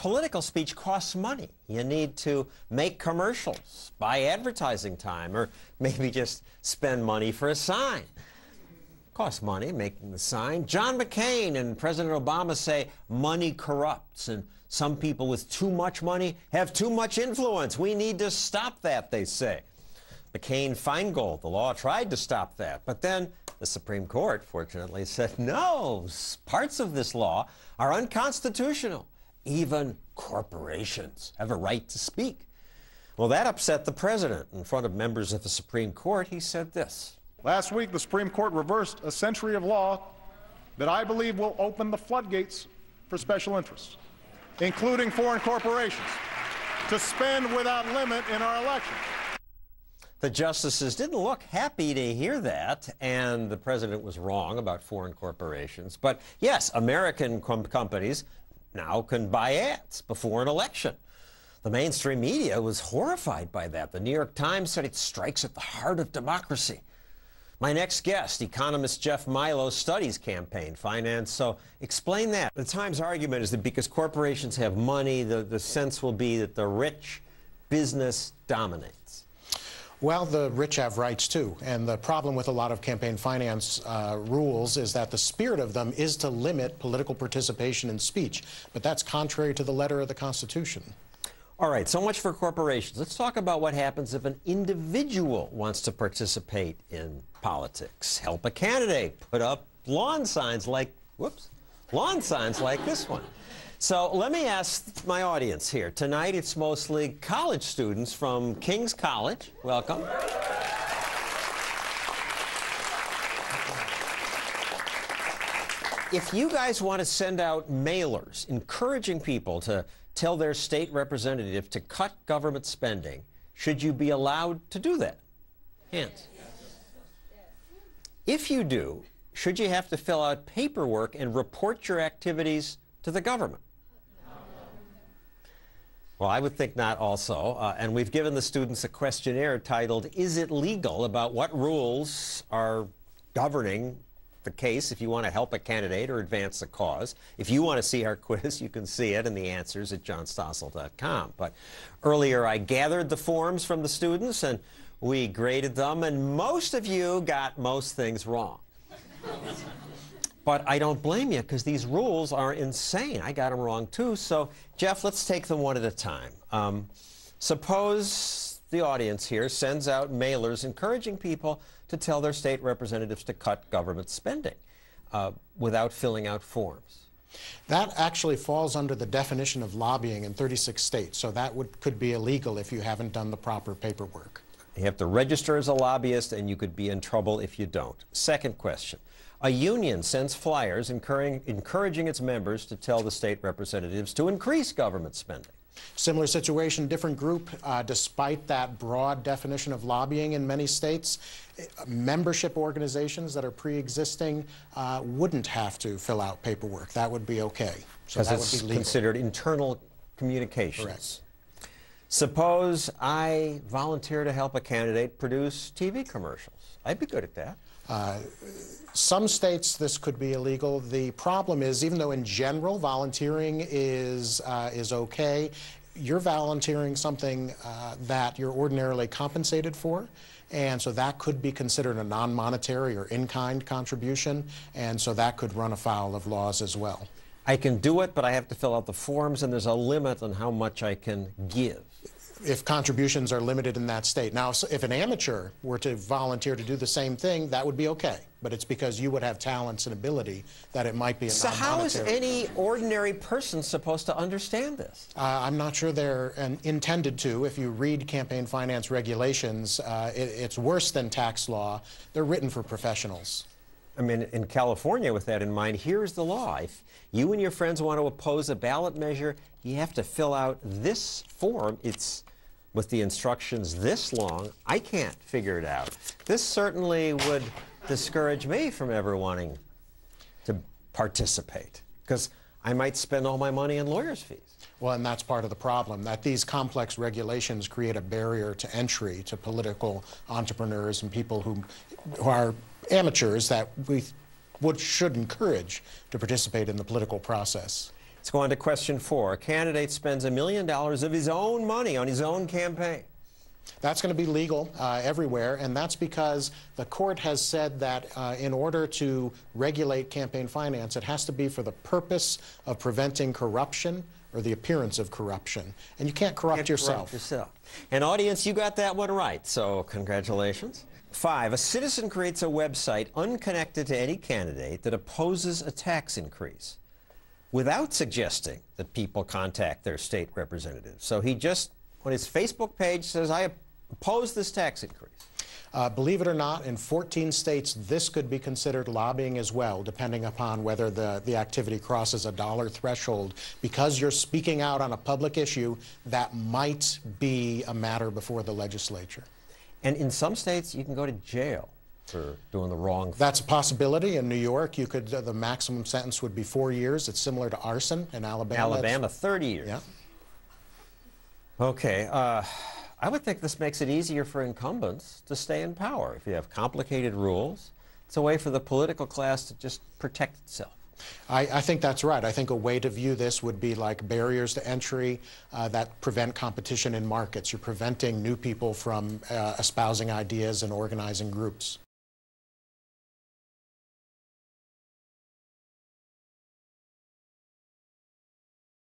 political speech costs money. You need to make commercials, buy advertising time, or maybe just spend money for a sign. Costs money making the sign. John McCain and President Obama say money corrupts, and some people with too much money have too much influence. We need to stop that, they say. McCain-Feingold, the law tried to stop that, but then the Supreme Court, fortunately, said no, parts of this law are unconstitutional. Even corporations have a right to speak. Well, that upset the president. In front of members of the Supreme Court, he said this. Last week, the Supreme Court reversed a century of law that I believe will open the floodgates for special interests, including foreign corporations, to spend without limit in our elections. The justices didn't look happy to hear that, and the president was wrong about foreign corporations. But yes, American companies now can buy ads before an election. The mainstream media was horrified by that. The New York Times said it strikes at the heart of democracy. My next guest, economist Jeff Milo, studies campaign finance, so explain that. The Times' argument is that because corporations have money, the sense will be that the rich business dominates. Well, the rich have rights, too. And the problem with a lot of campaign finance rules is that the spirit of them is to limit political participation in speech. But that's contrary to the letter of the Constitution. All right, so much for corporations. Let's talk about what happens if an individual wants to participate in politics. Help a candidate. Put up lawn signs like, lawn signs like this one. So let me ask my audience here. Tonight it's mostly college students from King's College. Welcome. If you guys want to send out mailers encouraging people to tell their state representative to cut government spending, should you be allowed to do that? Hands. If you do, should you have to fill out paperwork and report your activities to the government? Well, I would think not also, and we've given the students a questionnaire titled, Is it Legal?, about what rules are governing the case if you want to help a candidate or advance a cause. If you want to see our quiz, you can see it and the answers at johnstossel.com. But earlier I gathered the forms from the students and we graded them, and most of you got most things wrong. But I don't blame you, because these rules are insane. I got them wrong, too. So, Jeff, let's take them one at a time. Suppose the audience here sends out mailers encouraging people to tell their state representatives to cut government spending without filling out forms. That actually falls under the definition of lobbying in 36 states. So that could be illegal if you haven't done the proper paperwork. You have to register as a lobbyist, and you could be in trouble if you don't. Second question. A union sends flyers encouraging its members to tell the state representatives to increase government spending. Similar situation, different group. Despite that broad definition of lobbying in many states, membership organizations that are pre-existing wouldn't have to fill out paperwork. That would be okay. So that would be legal. Considered internal communications. Correct. Suppose I volunteer to help a candidate produce TV commercials. I'd be good at that. Some states this could be illegal. The problem is, even though in general volunteering is okay, you're volunteering something that you're ordinarily compensated for, and so that could be considered a non-monetary or in-kind contribution, and so that could run afoul of laws as well. I can do it, but I have to fill out the forms, and there's a limit on how much I can give. If contributions are limited in that state. Now, if an amateur were to volunteer to do the same thing, that would be okay. But it's because you would have talents and ability that it might be a non-monetary. So how is any ordinary person supposed to understand this? I'm not sure they're intended to. If you read campaign finance regulations, it's worse than tax law. They're written for professionals. I mean, in California, with that in mind, here's the law. If you and your friends want to oppose a ballot measure, you have to fill out this form. It's with the instructions this long. I can't figure it out. This certainly would discourage me from ever wanting to participate, because I might spend all my money on lawyers' fees. Well, and that's part of the problem, that these complex regulations create a barrier to entry to political entrepreneurs and people who are amateurs that we should encourage to participate in the political process. Let's go on to question 4. A candidate spends $1 million of his own money on his own campaign. That's going to be legal everywhere, and that's because the court has said that in order to regulate campaign finance, it has to be for the purpose of preventing corruption or the appearance of corruption. And you can't corrupt yourself. And audience, you got that one right, so congratulations. 5, a citizen creates a website unconnected to any candidate that opposes a tax increase without suggesting that people contact their state representative. So he just, on his Facebook page, says, I oppose this tax increase. Believe it or not, in 14 states, this could be considered lobbying as well, depending upon whether the activity crosses a dollar threshold. Because you're speaking out on a public issue, that might be a matter before the legislature. And in some states, you can go to jail for doing the wrong thing. That's a possibility. In New York, you could, the maximum sentence would be 4 years. It's similar to arson in Alabama. Alabama, 30 years. Yeah. Okay. I would think this makes it easier for incumbents to stay in power. If you have complicated rules, it's a way for the political class to just protect itself. I think that's right. I think a way to view this would be like barriers to entry that prevent competition in markets. You're preventing new people from espousing ideas and organizing groups.